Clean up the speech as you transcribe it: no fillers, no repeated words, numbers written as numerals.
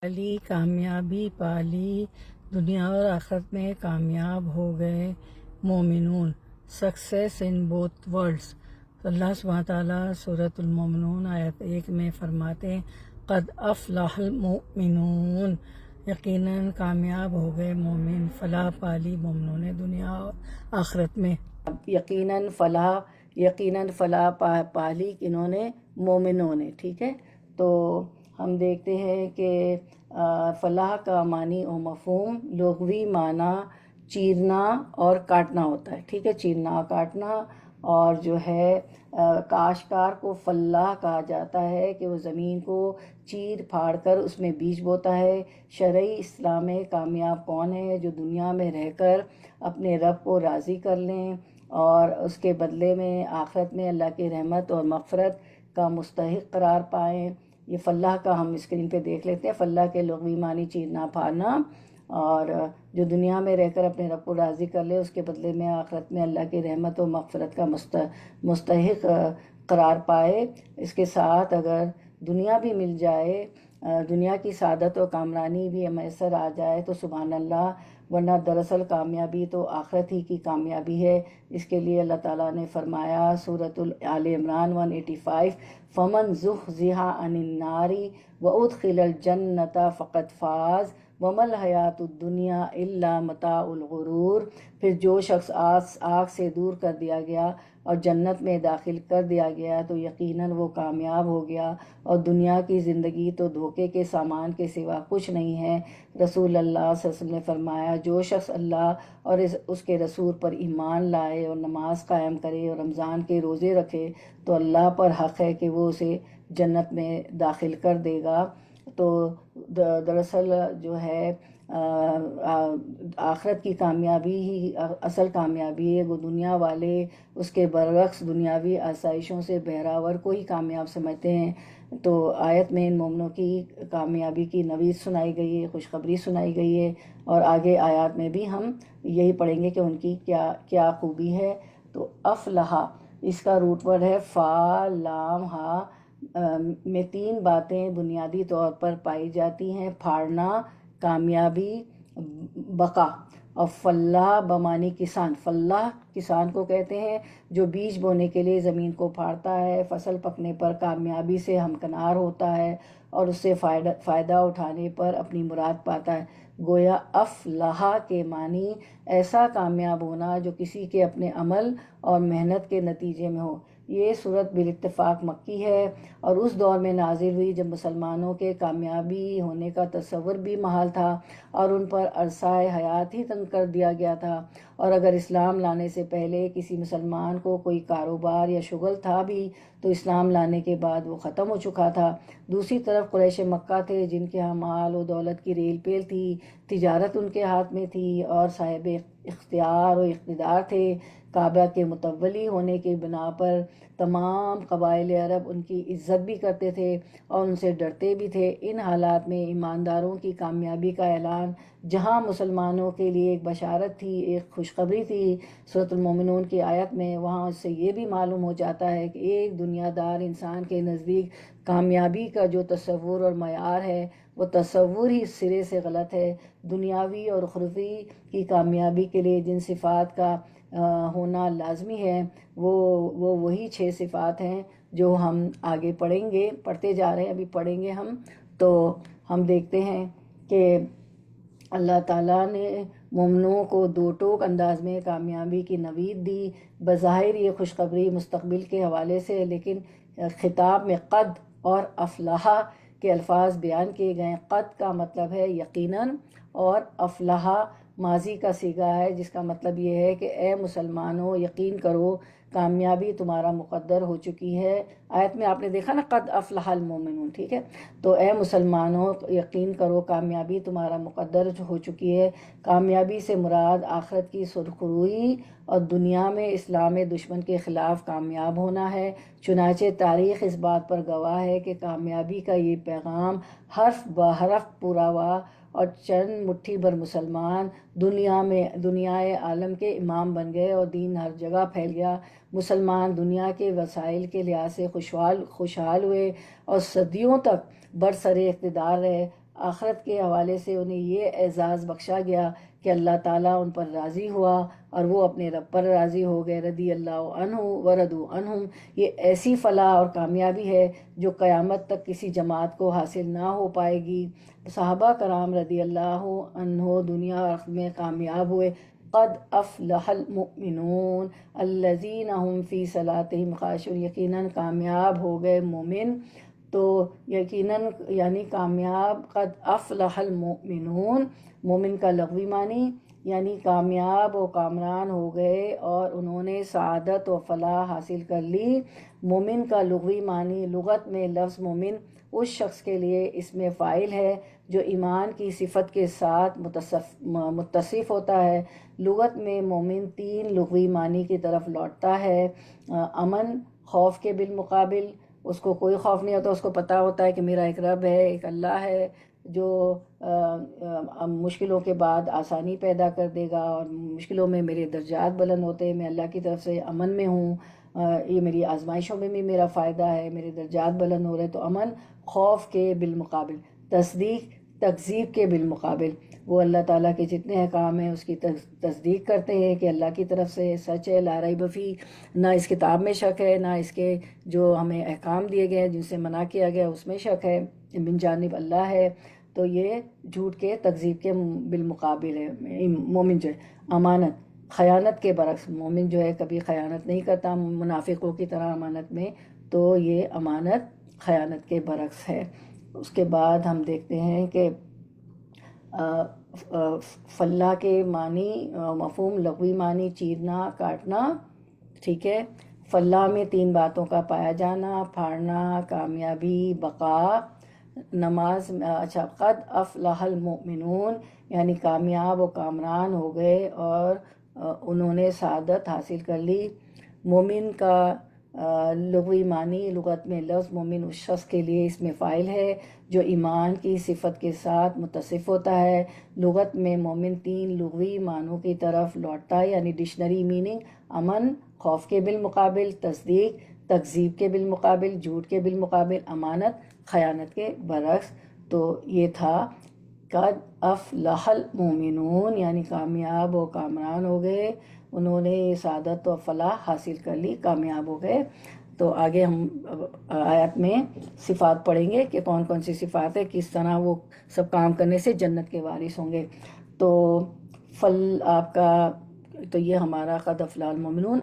पाली, कामयाबी पाली, दुनिया और आखिरत में कामयाब हो गए मोमिनून। Success in both worlds. अल्लाह सुब्हानहू तआला सूरतुल मोमिनून आयत 1 में फरमाते हैं, क़द अफ़लहल मोमिनून, यकीनन कामयाब हो गए मोमिन। फलाह पाली मोमिनों ने दुनिया और आखिरत में। यकीनन फलाह पाली इन्होंने मोमिनों ने। ठीक है, तो हम देखते हैं कि फलाह का मानी और मफ़हूम लुग़वी माना चीरना और काटना होता है। ठीक है, चीरना और काटना। और जो है काश्तकार को फल्लाह कहा जाता है कि वो ज़मीन को चीर फाड़ कर उसमें बीज बोता है। शरई इस्लाम में कामयाब कौन है? जो दुनिया में रहकर अपने रब को राज़ी कर लें और उसके बदले में आखिरत में अल्लाह की रहमत और मग़फ़िरत का मुस्तहिक़ करार पाएँ। ये फल्लाह का हम स्क्रीन पे देख लेते हैं। फल्लाह के लुग़वी मानी चीरना फाड़ना, और जो दुनिया में रहकर अपने रब को राज़ी कर ले उसके बदले में आखिरत में अल्लाह की रहमत और मग़फ़िरत का मुस्तहिक़ करार पाए। इसके साथ अगर दुनिया भी मिल जाए, दुनिया की सादत और कामरानी भी मैसर आ जाए तो सुभान अल्लाह, वरना दरअसल कामयाबी तो आखिरत ही की कामयाबी है। इसके लिए अल्लाह ताला ने फरमाया सूरतुल आले इमरान 185, फ़मन ज़ुहज़िहा अनिन नारी व उदखिलल जन्नता फ़क़द फ़ाज़ वमल हयातुद दुनिया इल्ला मताउल गुरूर। फिर जो शख्स आग से दूर कर दिया गया और जन्नत में दाखिल कर दिया गया तो यकीनन वो कामयाब हो गया, और दुनिया की ज़िंदगी तो धोखे के सामान के सिवा कुछ नहीं है। रसूल अल्लाह सल्लल्लाहु अलैहि वसल्लम ने फरमाया, जो शख्स अल्लाह और उसके रसूल पर ईमान लाए और नमाज कायम करे और रमज़ान के रोज़े रखे तो अल्लाह पर हक़ है कि वो उसे जन्नत में दाखिल कर देगा। तो दरअसल जो है आखिरत की कामयाबी ही असल कामयाबी है। वो दुनिया वाले उसके बरअक्स दुनियावी आसाइशों से बहरावर को ही कामयाब समझते हैं। तो आयत में इन मोमिनों की कामयाबी की नवीद सुनाई गई है, खुशखबरी सुनाई गई है, और आगे आयत में भी हम यही पढ़ेंगे कि उनकी क्या क्या खूबी है। तो अफ़लहा इसका रूट वर्ड है फ़ा लाम हा में 3 बातें बुनियादी तौर पर पाई जाती हैं: फाड़ना, कामयाबी, बका। और फल्लाह बमानी किसान। फल्लाह किसान को कहते हैं जो बीज बोने के लिए ज़मीन को फाड़ता है, फसल पकने पर कामयाबी से हमकनार होता है और उससे फ़ायदा उठाने पर अपनी मुराद पाता है। गोया अफ़लाह के मानी ऐसा कामयाब होना जो किसी के अपने अमल और मेहनत के नतीजे में हो। ये सूरत बिल-इत्तिफ़ाक़ मक्की है और उस दौर में नाज़िल हुई जब मुसलमानों के कामयाबी होने का तसव्वुर भी महाल था और उन पर अरसाए हयात ही तंग कर दिया गया था। और अगर इस्लाम लाने से पहले किसी मुसलमान को कोई कारोबार या शुगल था भी तो इस्लाम लाने के बाद वो ख़त्म हो चुका था। दूसरी तरफ कुरैश मक्का थे जिनके यहाँ माल और दौलत की रेल पेल थी, तिजारत उनके हाथ में थी और साहिब इख्तियार और इक़्तिदार थे। काबा के मुतव्वली होने की बिना पर तमाम कबाइल अरब उनकी इज़्ज़त भी करते थे और उनसे डरते भी थे। इन हालात में ईमानदारों की कामयाबी का ऐलान जहां मुसलमानों के लिए एक बशारत थी, एक खुशखबरी थी सूरतुल मोमिनून की आयत में, वहाँ उससे ये भी मालूम हो जाता है कि एक दुनियादार इंसान के नज़दीक कामयाबी का जो तसव्वुर और मयार है वो तसव्वुर ही सिरे से गलत है। दुनियावी और उखरवी की कामयाबी के लिए जिन सिफ़ात का होना लाजमी है वो वही 6 सिफ़ात हैं जो हम आगे पढ़ते जा रहे हैं, अभी पढ़ेंगे हम। तो हम देखते हैं कि अल्लाह ताला ने मोमिनों को दो टोक अंदाज में कामयाबी की नवीद दी। बज़ाहिर ये खुशखबरी मुस्तकबिल के हवाले से, लेकिन खिताब में क़द और अफ़लाह के अल्फाज बयान किए गए। क़द का मतलब है यकीनन और अफ़लाह माजी का सीगा है जिसका मतलब ये है कि ए मुसलमानों यकीन करो कामयाबी तुम्हारा मुक़द्दर हो चुकी है। आयत में आपने देखा ना, क़द अफ़लहल मोमिनून। ठीक है, तो ए मुसलमानों यकीन करो कामयाबी तुम्हारा मुक़द्दर हो चुकी है। कामयाबी से मुराद आखिरत की सुरखरुई और दुनिया में इस्लाम दुश्मन के ख़िलाफ़ कामयाब होना है। चुनाचे तारीख़ इस बात पर गवाह है कि कामयाबी का ये पैगाम हर्फ ब हर्फ पूरा हुआ और चंद मुट्ठी भर मुसलमान दुनियाए आलम के इमाम बन गए और दीन हर जगह फैल गया। मुसलमान दुनिया के वसाइल के लिहाज से खुशहाल हुए और सदियों तक बरसरे इक़्तिदार रहे। آخرت کے حوالے سے انہیں یہ اعزاز بخشا گیا کہ اللہ تعالیٰ ان پر راضی ہوا اور وہ اپنے رب پر راضی ہو گئے، رضی اللہ عنہ ورضوا عنہم۔ یہ ایسی فلاح اور کامیابی ہے جو قیامت تک کسی جماعت کو حاصل نہ ہو پائے گی۔ صحابہ کرام رضی اللہ عنہ دنیا اور آخرت میں کامیاب ہوئے۔ قد افلح المؤمنون الذین هم فی صلاتہم خاشعون، یقیناً کامیاب ہو گئے مومن، تو یقیناً یعنی کامیاب، قد افلح المؤمنون مومن کا لغوی معنی یعنی کامیاب و کامران ہو گئے اور انہوں نے سعادت و فلاح حاصل کر لی۔ مومن کا لغوی معنی، لغت میں لفظ مومن اس شخص کے لیے اسم فاعل ہے جو ایمان کی صفت کے ساتھ متصف ہوتا ہے۔ لغت میں مومن 3 لغوی معنی کی طرف لوٹتا ہے۔ امن، خوف کے بالمقابل، اس کو کوئی خوف نہیں ہوتا، اس کو پتہ ہوتا ہے کہ میرا ایک رب ہے، ایک اللہ ہے جو مشکلوں کے بعد آسانی پیدا کر دے گا، اور مشکلوں میں میرے درجات بلند ہوتے ہیں، میں اللہ کی طرف سے امن میں ہوں، یہ میری آزمائشوں میں بھی میرا فائدہ ہے، میرے درجات بلند ہو رہے۔ تو امن خوف کے بالمقابل، تصدیق تکذیب کے بالمقابل، وہ اللہ تعالیٰ کے جتنے احکام ہیں اس کی تصدیق کرتے ہیں کہ اللہ کی طرف سے سچ ہے، لا ریب فیہ، نہ اس کتاب میں شک ہے، نہ اس کے جو ہمیں احکام دیے گئے ہیں جن سے منع کیا گیا اس میں شک ہے، من جانب اللہ ہے۔ تو یہ جھوٹ کے تکذیب کے بالمقابل ہے۔ مومن جو ہے امانت، خیانت کے برعکس، مومن جو ہے کبھی خیانت نہیں کرتا منافقوں کی طرح امانت میں، تو یہ امانت خیانت کے برعکس ہے۔ اس کے بعد ہم دیکھتے ہیں کہ فلاح کے معنی، مفہوم لغوی معنی چیرنا، کاٹنا، ٹھیک ہے۔ فلاح میں 3 باتوں کا پایا جانا، پھاڑنا، کامیابی، بقا۔ نماز، اچھا، قد افلح المؤمنون یعنی کامیاب و کامران ہو گئے اور انہوں نے سعادت حاصل کر لی۔ مومن کا لغوی معنی، لغت میں لفظ مومن اس شخص کے لیے اسم فاعل ہے جو ایمان کی صفت کے ساتھ متصف ہوتا ہے۔ لغت میں مومن 3 لغوی معنوں کی طرف لوٹتا ہے، یعنی ڈکشنری میننگ، امن خوف کے بالمقابل، تصدیق تکذیب کے بالمقابل، جھوٹ کے بالمقابل، امانت خیانت کے برعکس۔ تو یہ تھا قد افلح المؤمنون یعنی کامیاب و کامران ہو گئے، انہوں نے سعادت و فلاح حاصل کر لی، کامیاب ہو گئے۔ تو آگے ہم آیت میں صفات پڑھیں گے کہ کون کون سی صفات ہے، کس طرح وہ سب کام کرنے سے جنت کے وارث ہوں گے۔ تو آپ کا، تو یہ ہمارا قد افلح المؤمنون